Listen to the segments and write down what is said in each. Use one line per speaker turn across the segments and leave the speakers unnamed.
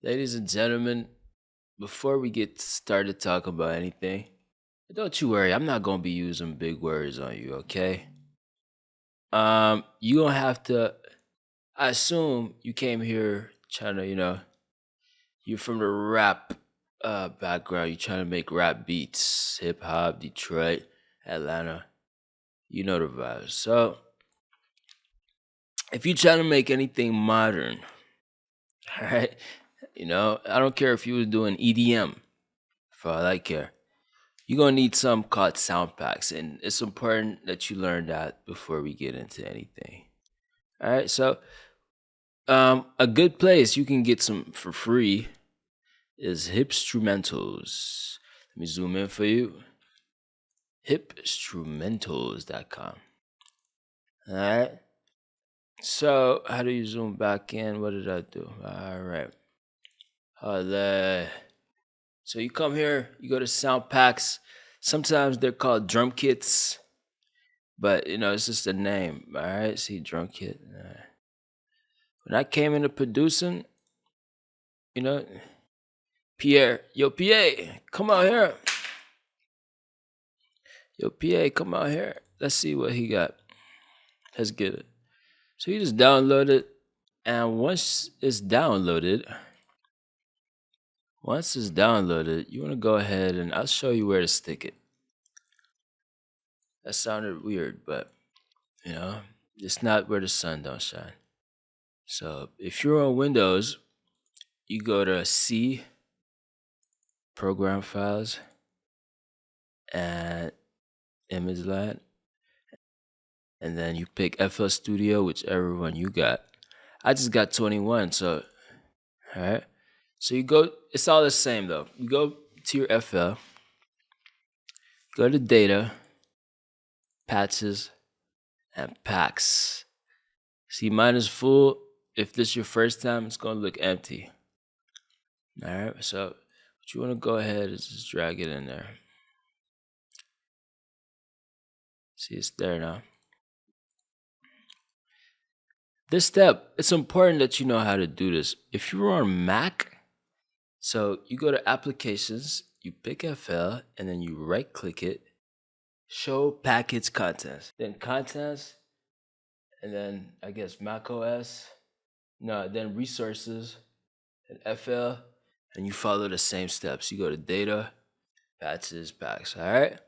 Ladies and gentlemen, before we get started talking about anything, don't you worry, I'm not gonna be using big words on you, okay? You don't have to. I assume you came here trying to, you're from the rap background. You're trying to make rap beats, hip hop, Detroit, Atlanta. You know the vibes. So, if you're trying to make anything modern, all right, I don't care if you was doing EDM, for all I care. You're gonna need some called sound packs, and it's important that you learn that before we get into anything. All right, so a good place you can get some for free is Hipstrumentals. Let me zoom in for you. Hipstrumentals.com. All right. So how do you zoom back in? What did I do? All right. Holla. So you come here, you go to sound packs. Sometimes they're called drum kits. But it's just a name. All right, see, drunk kid. When I came into producing, you know, Pierre, yo, PA, come out here. Yo, PA, come out here. Let's see what he got. Let's get it. So you just download it, and once it's downloaded, you want to go ahead and I'll show you where to stick it. That sounded weird, but you know, it's not where the sun don't shine. So if you're on Windows, you go to C program files and image line, and then you pick FL Studio, whichever one you got. I just got 21, so all right. So you go. It's all the same though. You go to your FL, go to Data, Patches, and Packs. See, mine is full. If this is your first time, it's gonna look empty. All right. So what you want to go ahead is just drag it in there. See, it's there now. This step, it's important that you know how to do this. If you're on Mac, so you go to applications, you pick FL, and then you right click it, show package contents, then contents, and then I guess Mac OS, no, then resources, and FL, and you follow the same steps. You go to data, patches, packs, all right?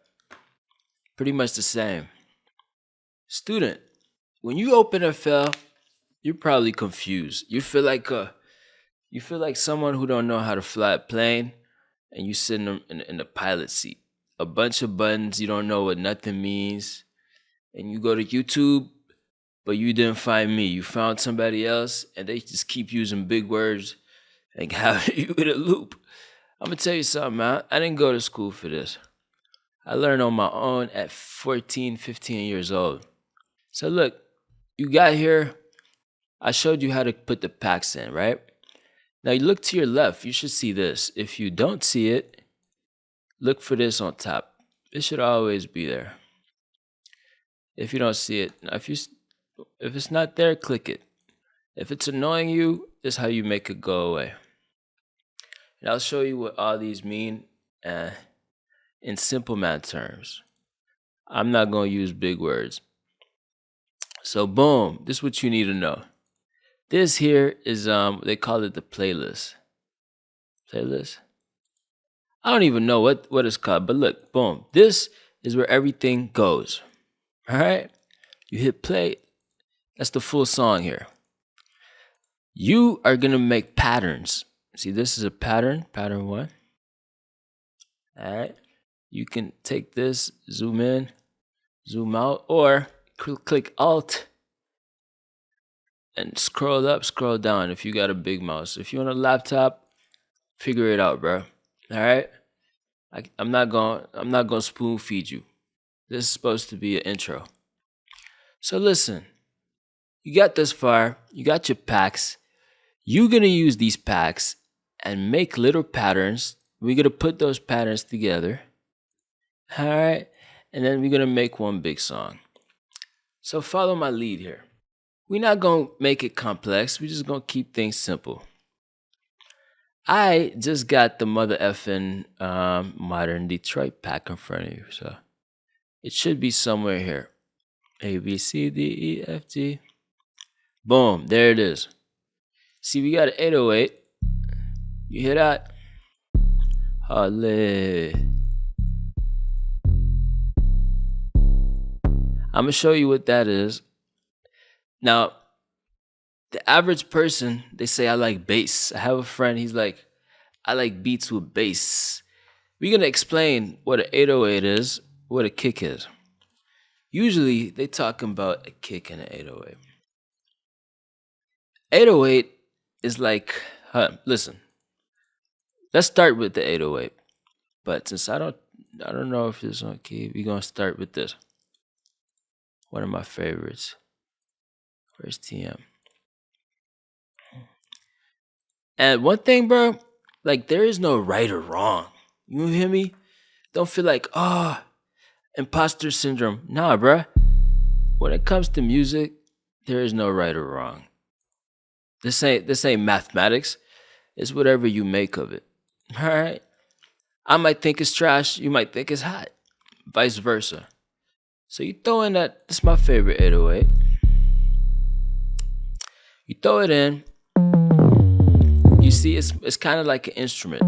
Pretty much the same. Student, when you open FL, you're probably confused. You feel like someone who don't know how to fly a plane, and you sit in the pilot seat. A bunch of buttons, you don't know what nothing means, and you go to YouTube, but you didn't find me. You found somebody else, and they just keep using big words and have you in a loop. I'm gonna tell you something, man. I didn't go to school for this. I learned on my own at 14, 15 years old. So look, you got here. I showed you how to put the packs in, right? Now you look to your left, you should see this. If you don't see it, look for this on top. It should always be there. If you don't see it, if it's not there, click it. If it's annoying you, this is how you make it go away. And I'll show you what all these mean in simple math terms. I'm not going to use big words. So boom, this is what you need to know. This here is they call it the playlist. Playlist? I don't even know what it's called, but look, boom. This is where everything goes. All right? You hit play. That's the full song here. You are going to make patterns. See, this is a pattern, pattern 1. All right? You can take this, zoom in, zoom out, or click Alt and scroll up, scroll down if you got a big mouse. If you're on a laptop, figure it out, bro. All right? I'm not gonna spoon feed you. This is supposed to be an intro. So listen, you got this far, you got your packs. You're gonna use these packs and make little patterns. We're gonna put those patterns together. All right, and then we're gonna make one big song. So follow my lead here. We're not gonna make it complex. We're just gonna keep things simple. I just got the mother effing modern Detroit pack in front of you, so it should be somewhere here. A B C D E F G. Boom, there it is. See, we got an 808. You hear that? Holly. I'm gonna show you what that is. Now, the average person, they say I like bass. I have a friend, he's like, I like beats with bass. We're gonna explain what an 808 is, what a kick is. Usually they talking about a kick and an 808. 808 is like, listen, let's start with the 808. But since I don't know if this is on key, we're gonna start with this. One of my favorites. Where's TM? And one thing, bro, like there is no right or wrong. You hear me? Don't feel like, imposter syndrome. Nah, bro. When it comes to music, there is no right or wrong. This ain't mathematics. It's whatever you make of it. All right. I might think it's trash. You might think it's hot. Vice versa. So you throw in that. This is my favorite 808. You throw it in. You see, it's kind of like an instrument.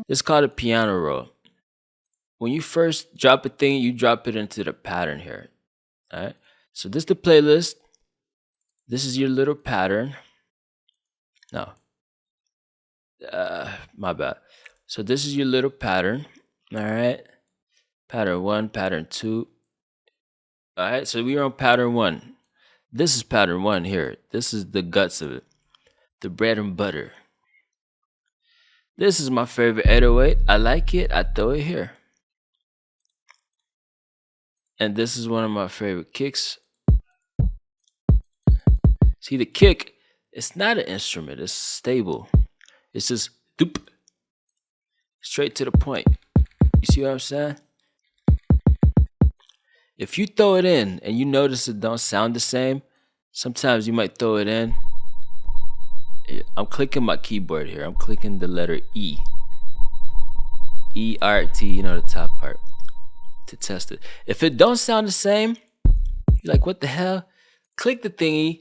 It's called a piano roll. When you first drop a thing, you drop it into the pattern here. All right. So this is the playlist. This is your little pattern. No. My bad. So this is your little pattern. All right. Pattern 1, pattern 2. All right. So we're on pattern 1. This is pattern 1 here. This is the guts of it. The bread and butter. This is my favorite 808. I like it. I throw it here. And this is one of my favorite kicks. See, the kick, it's not an instrument. It's stable. It's just doop. Straight to the point. You see what I'm saying? If you throw it in and you notice it don't sound the same, sometimes you might throw it in. I'm clicking my keyboard here. I'm clicking the letter E. E-R-T, the top part, to test it. If it don't sound the same, you're like, what the hell? Click the thingy,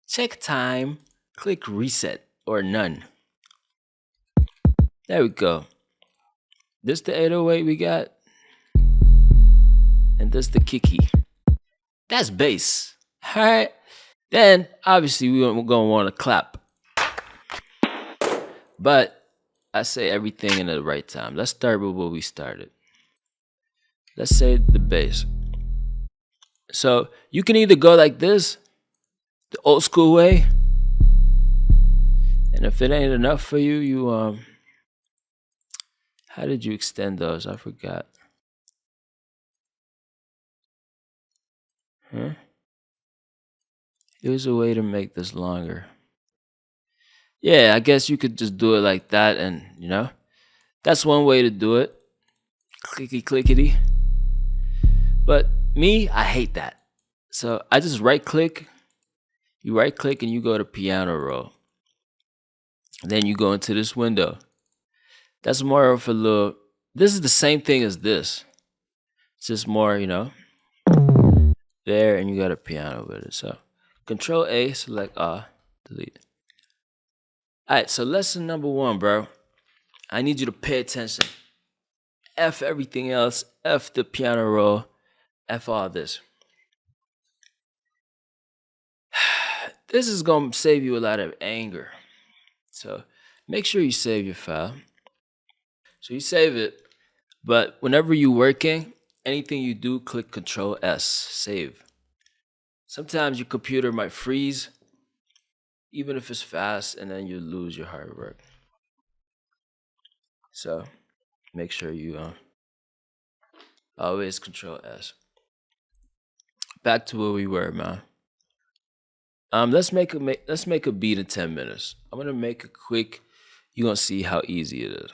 check time, click reset or none. There we go. This the 808 we got. And this the kicky. That's bass. Alright. Then obviously we're gonna want to clap. But I say everything in the right time. Let's start with what we started. Let's say the bass. So you can either go like this, the old school way. And if it ain't enough for you, you how did you extend those? I forgot. Huh? There's a way to make this longer. Yeah, I guess you could just do it like that, and that's one way to do it. Clicky clickety. But me, I hate that. So I just right click. You right click and you go to piano roll. Then you go into this window. That's more of a little. This is the same thing as this. It's just more, there, and you got a piano with it. So Control A, select delete. Alright, so lesson number 1, bro. I need you to pay attention. F everything else. F the piano roll. F all this. This is going to save you a lot of anger. So make sure you save your file. So you save it. But whenever you're working, anything you do, click Control S. Save. Sometimes your computer might freeze, even if it's fast, and then you lose your hard work. So make sure you always Control S. Back to where we were, man. Let's make a beat in 10 minutes. I'm gonna make it quick. You're gonna see how easy it is.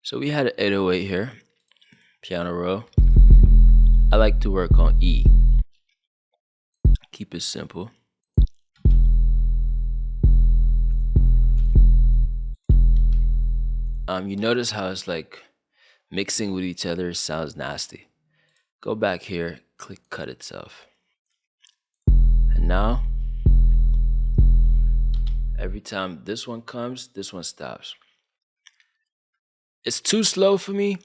So we had an 808 here, piano roll. I like to work on E. Keep it simple. You notice how it's like mixing with each other sounds nasty. Go back here, click cut itself. And now, every time this one comes, this one stops. It's too slow for me,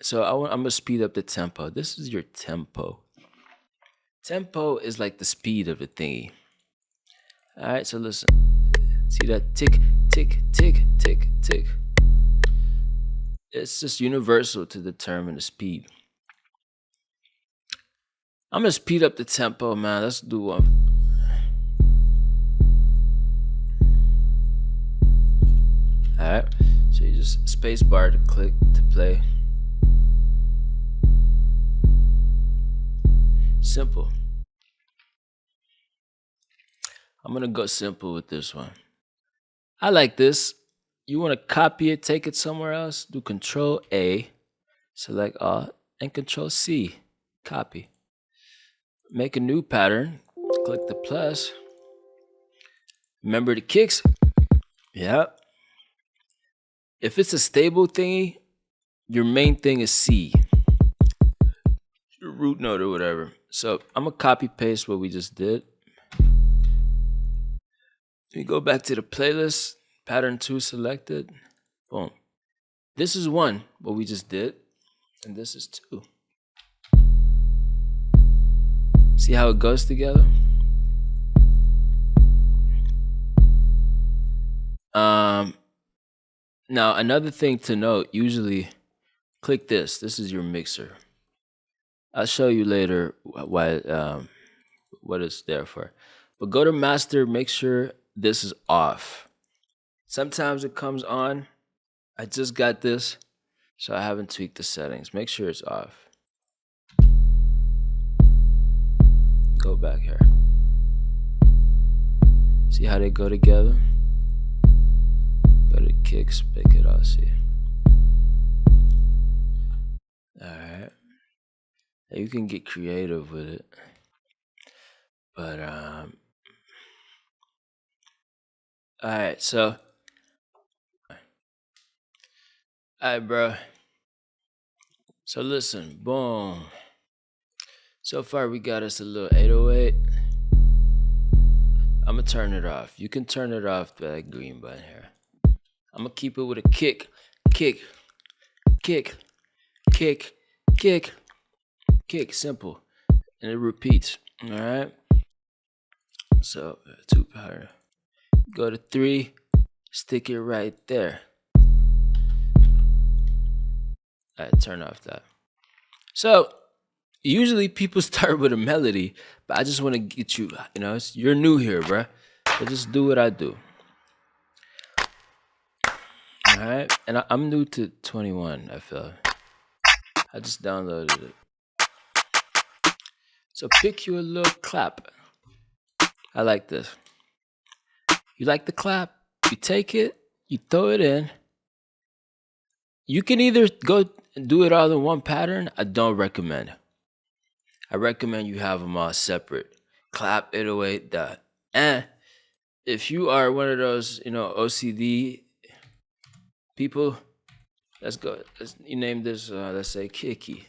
so I'm gonna speed up the tempo. This is your tempo. Tempo is like the speed of the thingy. All right, so listen. See that tick, tick, tick, tick, tick. It's just universal to determine the speed. I'm gonna speed up the tempo, man. Let's do one. All right, so you just space bar to click to play. Simple. I'm gonna go simple with this one. I like this. You want to copy it, take it somewhere else, do Control A, select Alt, and Control C. Copy. Make a new pattern. Click the plus. Remember the kicks? Yep. If it's a stable thingy, your main thing is C. Your root note or whatever. So I'm gonna copy paste what we just did. We go back to the playlist, pattern 2 selected. Boom. This is 1, what we just did, and this is 2. See how it goes together? Now another thing to note, usually click this. This is your mixer. I'll show you later why what it's there for. But go to master, make sure this is off. Sometimes it comes on. I just got this, so I haven't tweaked the settings. Make sure it's off. Go back here. See how they go together? Go to kicks, pick it up, see. Alright. You can get creative with it. But alright, so alright, bro. So listen, boom. So far we got us a little 808. I'm gonna turn it off. You can turn it off by that green button here. I'm gonna keep it with a kick, kick, kick, kick, kick, kick, simple. And it repeats, all right? So 2 pattern. Go to 3, stick it right there. All right, turn off that. So usually people start with a melody, but I just want to get you, you're new here, bruh. So just do what I do. All right, and I'm new to 21, I feel. I just downloaded it. So pick you a little clap. I like this. You like the clap? You take it, you throw it in. You can either go do it all in one pattern. I don't recommend. I recommend you have them all separate. Clap, 808, that. And if you are one of those, OCD people, let's go. You name this, let's say Kiki.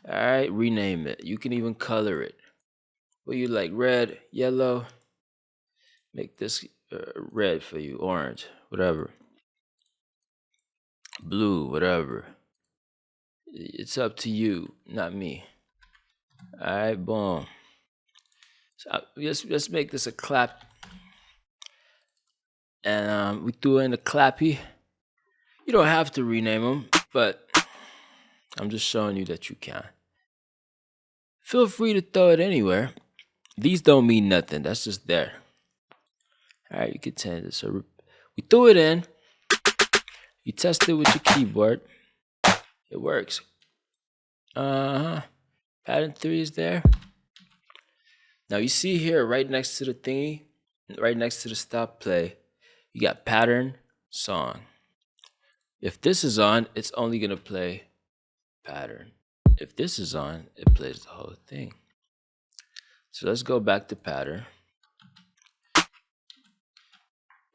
All right, rename it. You can even color it. What you like, red, yellow? Make this red for you, orange, whatever. Blue, whatever. It's up to you, not me. All right, boom. So let's make this a clap. And we threw in a clappy. You don't have to rename them, but I'm just showing you that you can. Feel free to throw it anywhere. These don't mean nothing. That's just there. All right, you can change it. So we threw it in. You test it with your keyboard. It works. Pattern 3 is there. Now you see here, right next to the thingy, right next to the stop play, you got pattern, song. If this is on, it's only gonna play pattern. If this is on, it plays the whole thing. So let's go back to pattern.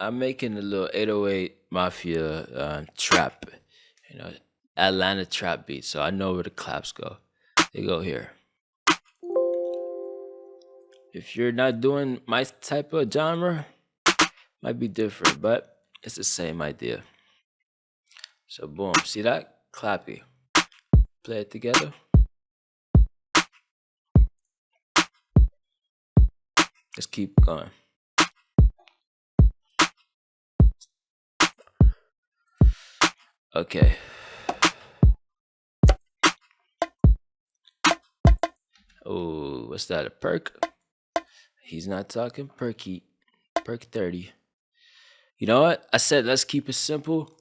I'm making a little 808 Mafia trap, you know, Atlanta trap beat. So I know where the claps go. They go here. If you're not doing my type of genre, might be different, but it's the same idea. So boom, see that? Clappy. Play it together. Let's keep going. Okay. Oh, what's that? A perk? He's not talking perky. Perk 30. You know what? I said let's keep it simple,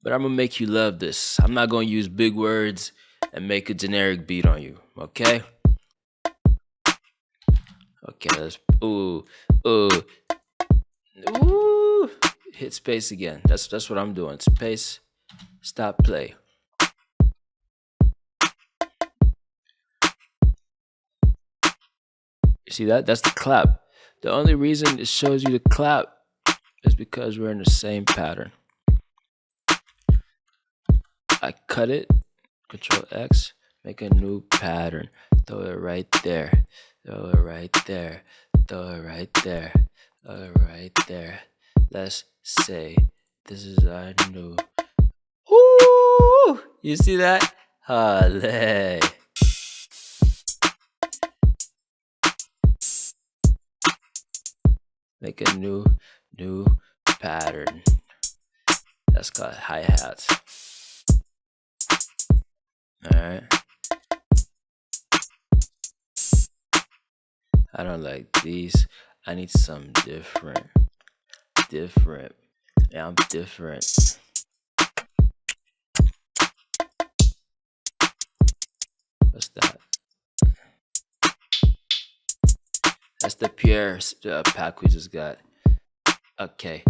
but I'm gonna make you love this. I'm not gonna use big words and make a generic beat on you. Okay? Okay, let's ooh. Ooh. Hit space again. That's what I'm doing. Space. Stop play. You see that? That's the clap. The only reason it shows you the clap is because we're in the same pattern. I cut it, Control X, make a new pattern. Throw it right there. Throw it right there. Throw it right there. Throw it right there. Let's say this is our new. Ooh! You see that? Hale. Make a new pattern. That's called hi-hats. Alright. I don't like these. I need some different. Yeah, I'm different. What's that? That's the Pierre pack we just got. Okay.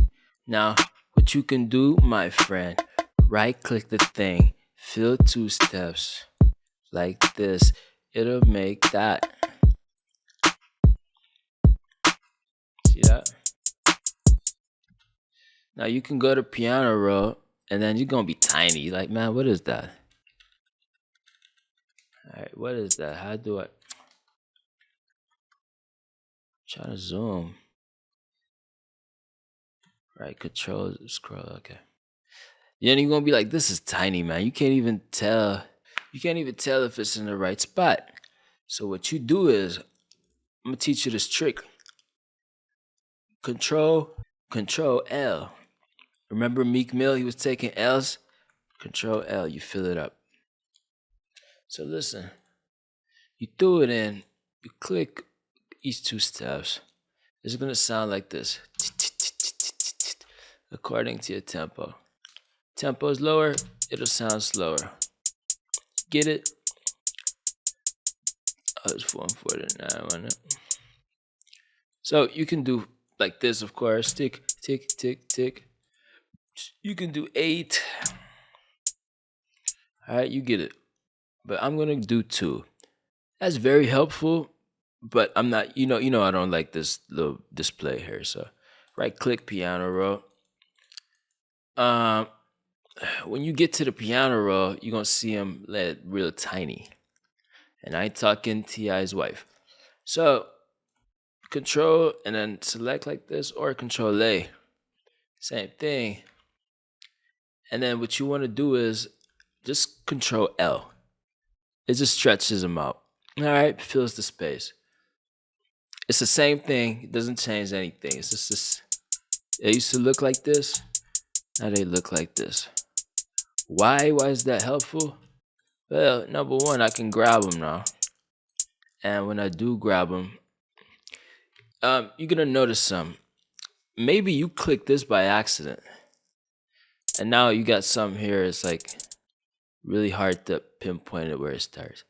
Now, what you can do, my friend, right click the thing, fill 2 steps like this. It'll make that. See that? Now you can go to piano roll and then you're gonna be tiny. Like, man, what is that? Alright, what is that? How do I try to zoom? Right, control, scroll, okay. Then you're gonna be like, this is tiny, man. You can't even tell. You can't even tell if it's in the right spot. So what you do is, I'm gonna teach you this trick. Control L. Remember Meek Mill, he was taking L's? Control L, you fill it up. So listen, you throw it in, you click each 2 steps. It's gonna sound like this. According to your tempo. Tempo is lower, it'll sound slower. Get it? Oh, it's 149 on it. So you can do like this, of course. Tick, tick, tick, tick. You can do 8. All right, you get it. But I'm gonna do 2. That's very helpful. But I'm not, you know, I don't like this little display here. So right click piano roll. When you get to the piano roll, you're gonna see him let real tiny. And I ain't talking T.I.'s wife. So control and then select like this, or control A. Same thing. And then what you want to do is just control L. It just stretches them out. All right, fills the space. It's the same thing. It doesn't change anything. It's just this. They used to look like this. Now they look like this. Why? Why is that helpful? Well, number one, I can grab them now. And when I do grab them, you're going to notice some. Maybe you click this by accident. And now you got some here. It's like really hard to pinpoint it where it starts.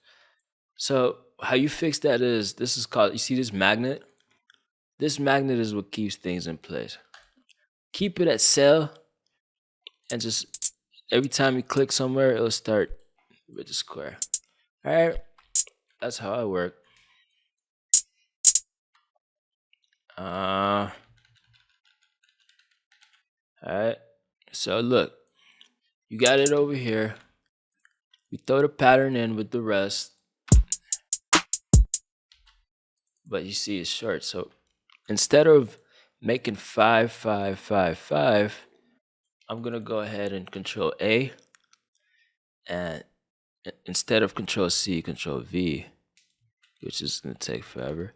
So how you fix that is, this is called, you see this magnet? This magnet is what keeps things in place. Keep it at cell, and just every time you click somewhere, it'll start with the square. All right, that's how I work. All right. So look, you got it over here. We throw the pattern in with the rest, but you see it's short. So instead of making 5, 5, 5, 5, I'm gonna go ahead and Control A, and instead of Control C, Control V, which is gonna take forever.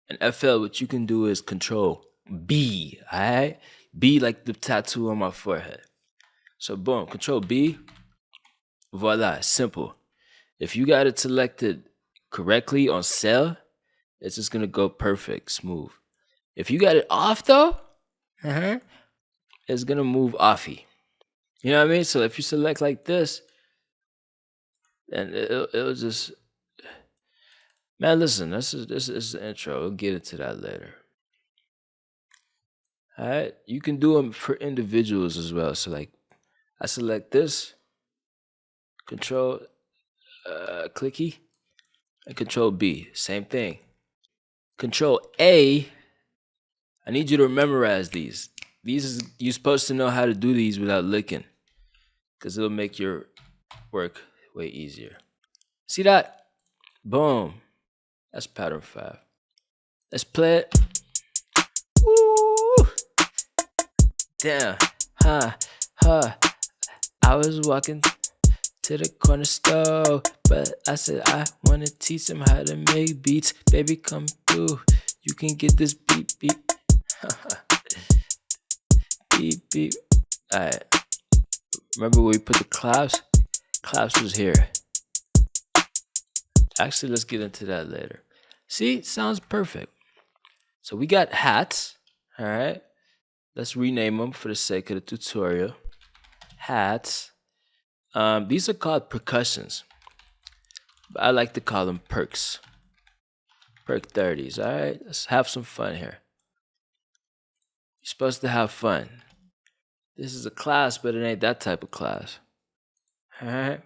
And FL, what you can do is Control B. All right, B like the tattoo on my forehead. So boom, Control B. Voila, simple. If you got it selected correctly on cell, it's just gonna go perfect, smooth. If you got it off though, it's gonna move offy. You know what I mean? So if you select like this, then it'll just, man. Listen, this is the intro. We'll get into that later. All right, you can do them for individuals as well. So like, I select this, Control clicky, and Control B, same thing. Control A. I need you to memorize these. These is you're supposed to know how to do these without licking, because it'll make your work way easier. See that? Boom. That's pattern 5. Let's play it. Woo! Damn. Huh. Huh. I was walking to the corner store, but I said I wanna teach him how to make beats. Baby, come through. You can get this beat beat. Beep beep. Alright. Remember where we put the claps? Claps was here. Actually, let's get into that later. See, sounds perfect. So we got hats. Alright. Let's rename them for the sake of the tutorial. Hats. These are called percussions, but I like to call them perks. Perk 30s. Alright. Let's have some fun here. You're supposed to have fun. This is a class, but it ain't that type of class. Alright.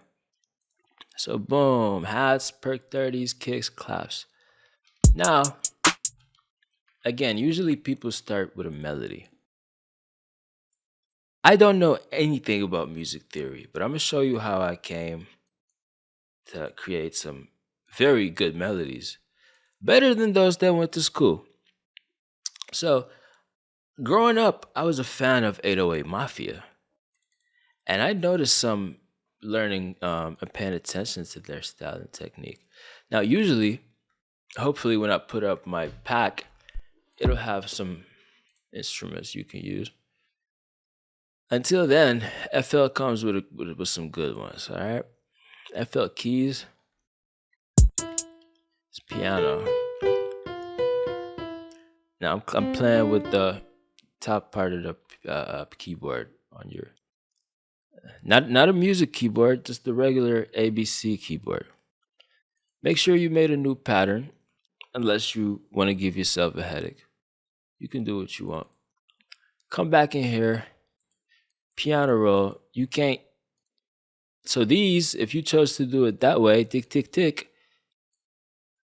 So boom, hats, perk 30s, kicks, claps. Now, again, usually people start with a melody. I don't know anything about music theory, but I'm gonna show you how I came to create some very good melodies. Better than those that went to school. So, growing up, I was a fan of 808 Mafia. And I noticed some learning and paying attention to their style and technique. Now, usually, hopefully, when I put up my pack, it'll have some instruments you can use. Until then, FL comes with some good ones. All right, FL keys, it's piano. Now I'm playing with the top part of the keyboard on your, not a music keyboard, just the regular ABC keyboard. Make sure you made a new pattern, unless you want to give yourself a headache. You can do what you want. Come back in here, piano roll. You can't. So these, if you chose to do it that way, tick tick tick.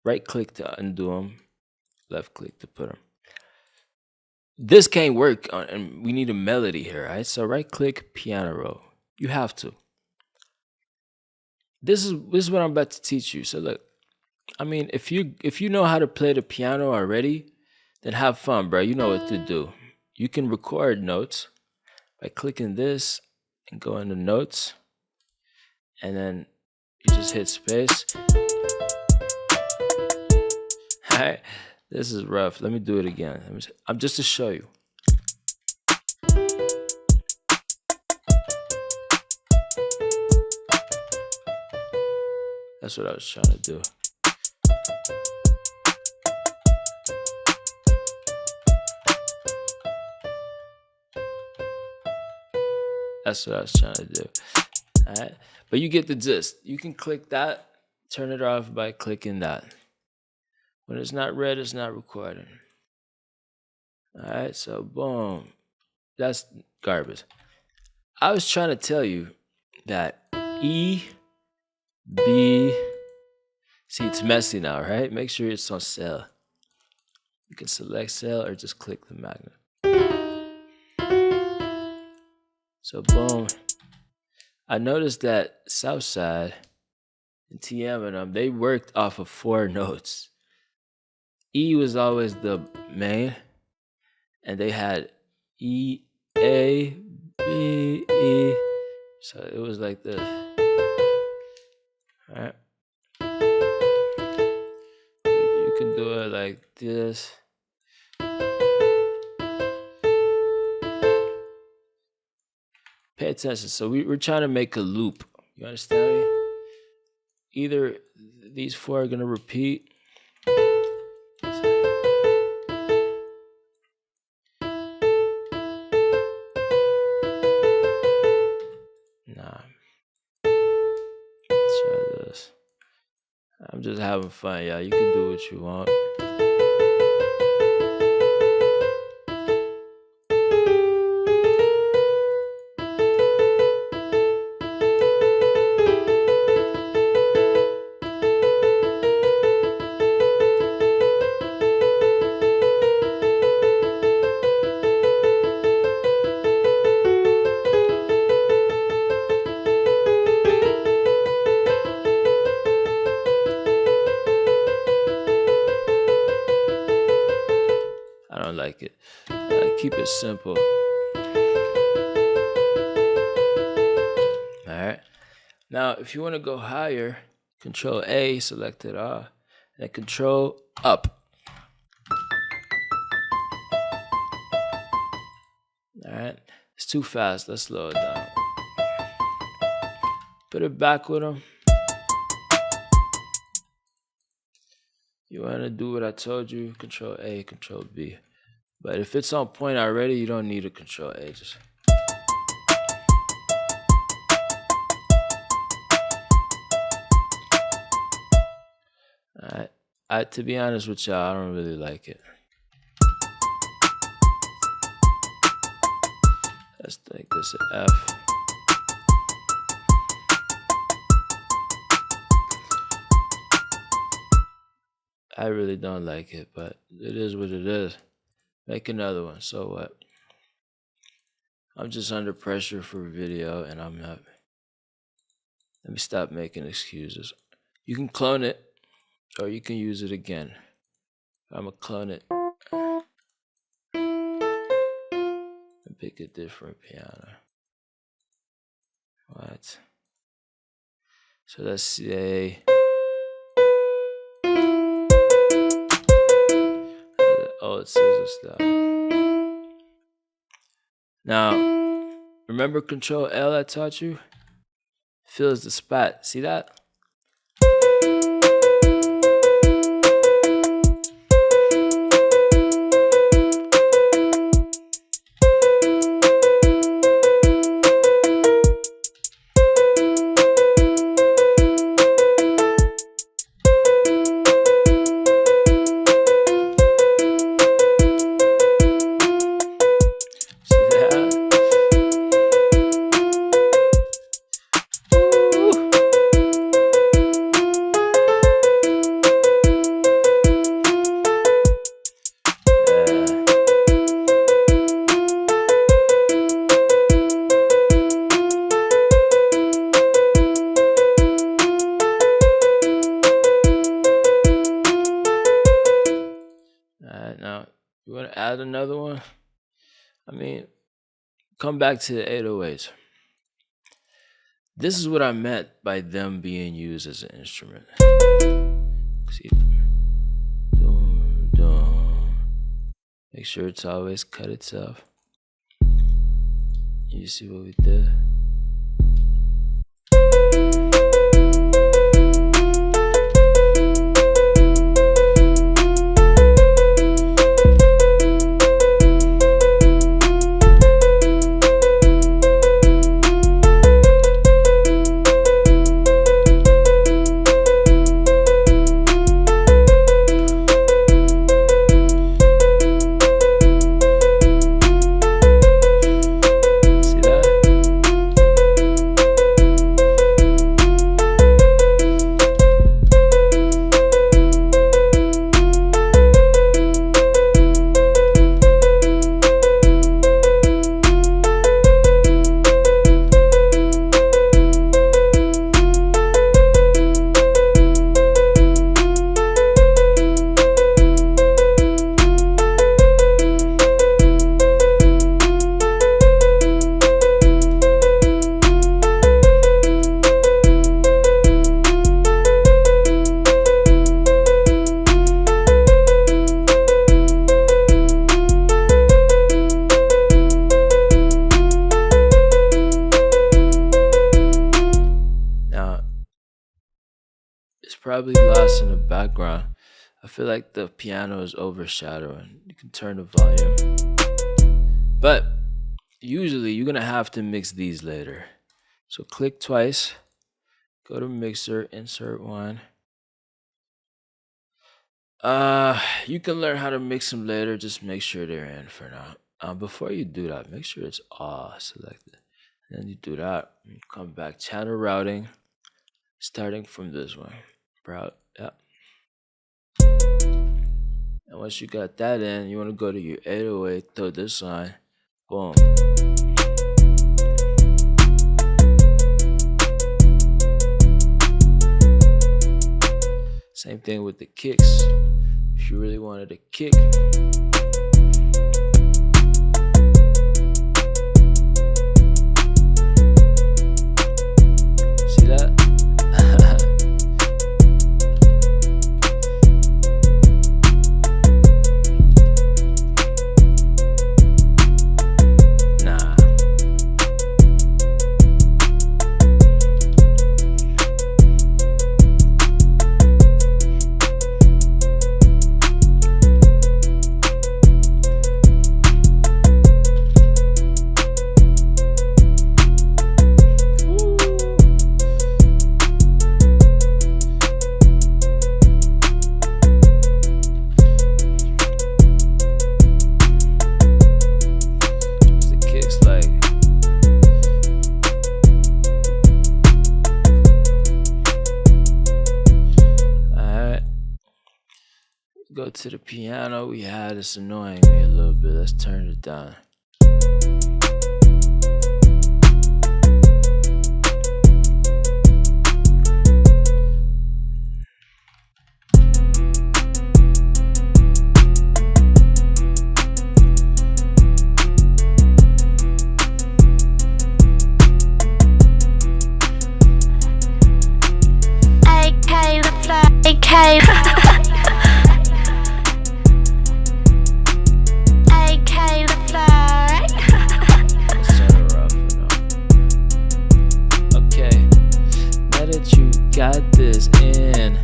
Right click to undo them, left click to put them. This can't work, and we need a melody here, right? So right click, piano roll. You have to. This is what I'm about to teach you. So look, I mean, if you know how to play the piano already, then have fun, bro. You know what to do. You can record notes by clicking this and go into notes, and then you just hit space. All right, this is rough. Let me do it again. I'm just to show you. That's what I was trying to do. That's what I was trying to do. All right, but you get the gist. You can click that, turn it off by clicking that. When it's not red, it's not recording. All right, so boom. That's garbage. I was trying to tell you that E, B, See, it's messy now, right? Make sure it's on cell. You can select cell or just click the magnet. So boom. I noticed that Southside and TM and them, they worked off of 4 notes. E was always the main, and they had E, A, B, E. So it was like this. Alright. You can do it like this. Pay attention. So we're trying to make a loop. You understand me? Either these 4 are gonna repeat. Nah. Let's try this. I'm just having fun, y'all. You can do what you want. I don't like it. I keep it simple. Alright. Now, if you want to go higher, Control A, select it all, and then Control up. Alright. It's too fast. Let's slow it down. Put it back with them. You want to do what I told you, Control A, Control B. But if it's on point already, you don't need a Control A. Just Alright. To be honest with y'all, I don't really like it. Let's make this an F. I really don't like it, but it is what it is. Make another one. So what? I'm just under pressure for video, and I'm not. Let me stop making excuses. You can clone it, or you can use it again. I'm gonna clone it and pick a different piano. What? So let's say. Oh, it's scissor style. Now, remember Control L I taught you? Fills the spot. See that? Now, you want to add another one? I mean, come back to the 808s. This is what I meant by them being used as an instrument. See, make sure it's always cut itself. You see what we did? probably lost in the background. I feel like the piano is overshadowing. You can turn the volume. But usually you're gonna have to mix these later. So click twice, go to mixer, insert one. You can learn how to mix them later. Just make sure they're in for now. Before you do that, make sure it's all selected. Then you do that. You come back, channel routing, starting from this one. Route, yeah. And once you got that in, you want to go to your 808, throw this on. Boom. Same thing with the kicks. If you really wanted a kick, see that? Nah. Go to the piano we had. It's annoying me a little bit. Let's turn it down.
AK the fly, AK.
Got this in.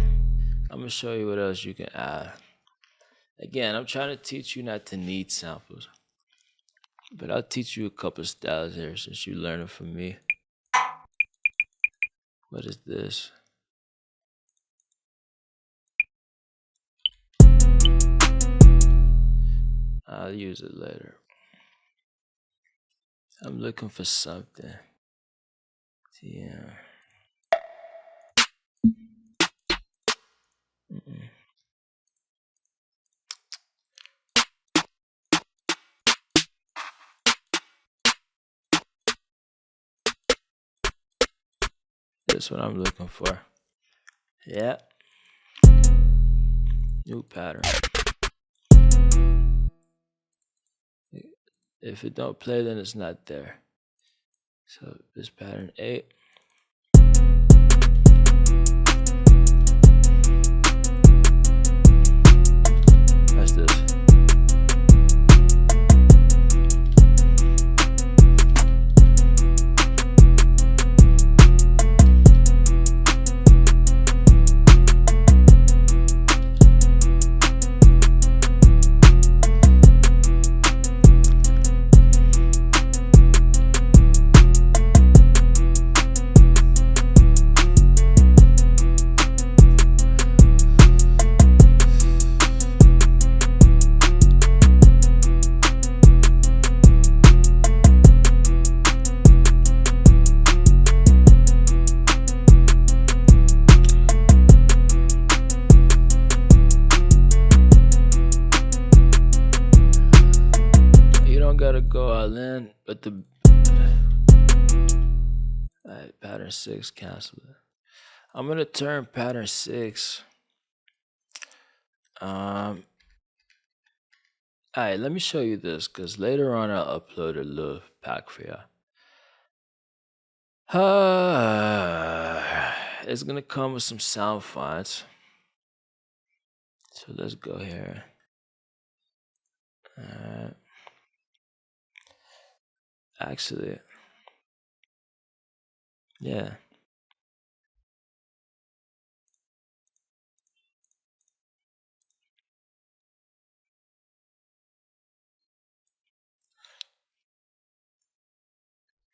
I'm gonna show you what else you can add. Again, I'm trying to teach you not to need samples, but I'll teach you a couple styles here since you're learning from me. What is this? I'll use it later. I'm looking for something. Yeah. That's what I'm looking for. Yeah. New pattern. If it don't play, then it's not there. So this pattern 8. That's this. Gotta go all in, but the alright, pattern 6, cancel it. I'm gonna turn pattern 6. Alright, let me show you this because later on I'll upload a little pack for you. It's gonna come with some sound fonts. So let's go here. Actually, yeah.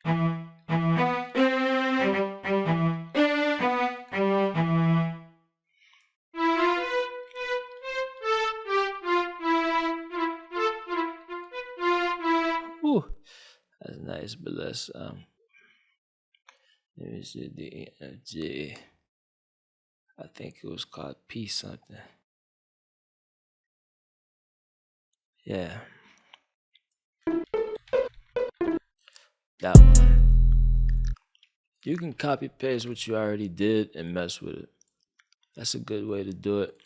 Whew, that's nice, but let's let me see the G. I think it was called P something. Yeah, that one. You can copy paste what you already did and mess with it. That's a good way to do it.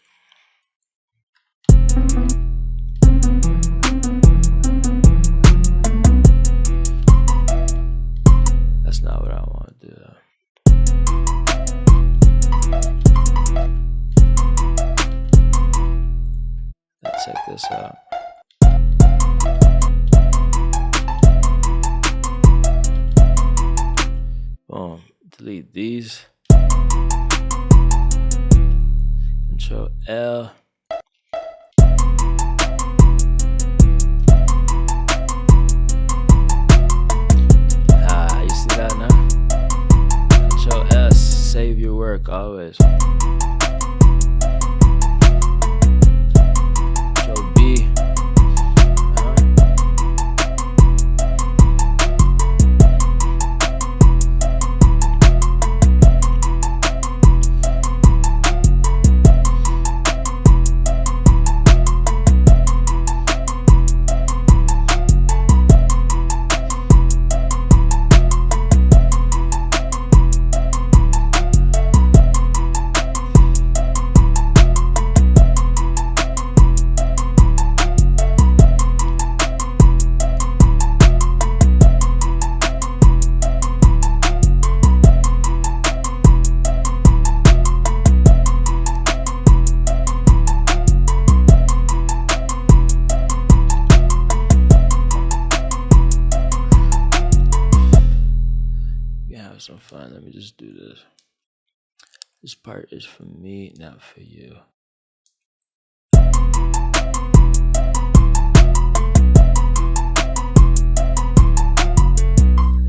That's not what I want to do though. Let's check this out. Boom. Delete these. Control L. You see that now? Control S. Save your work always. Control B. Have some fun. Let me just do this. This part is for me, not for you.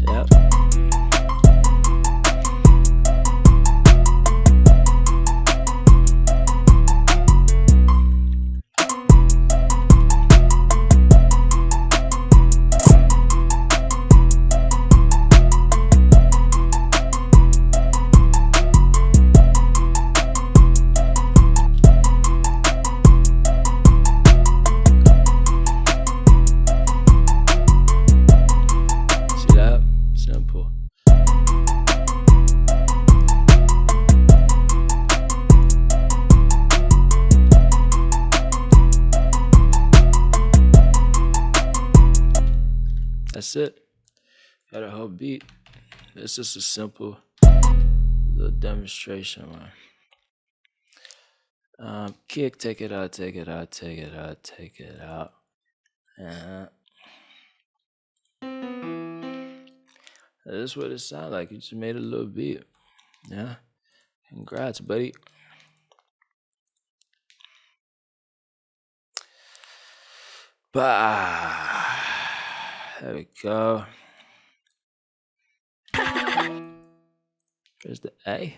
Yep. Simple. That's it. Got a whole beat. It's just a simple little demonstration one. Kick, take it out, take it out, take it out, take it out. That's what it sounds like. You just made a little beat. Yeah. Congrats, buddy. Bah. There we go. There's the A.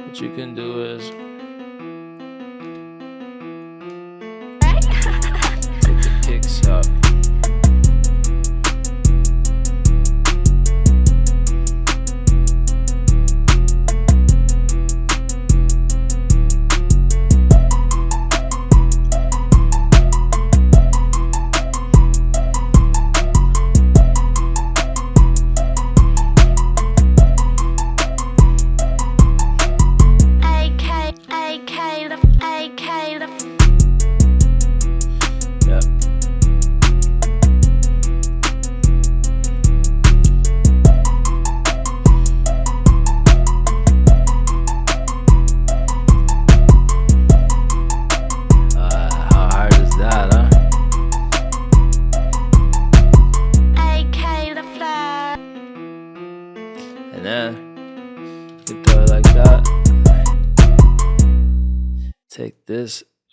What you can do is pick the kicks up.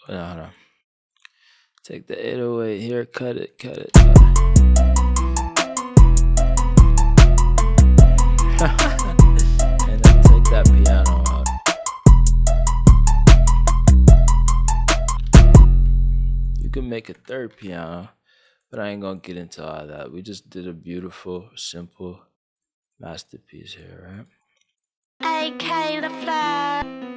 Hold on. Take the 808 here, cut it. And then take that piano out. You can make a third piano, but I ain't gonna get into all that. We just did a beautiful, simple masterpiece here, right?
AK the fly.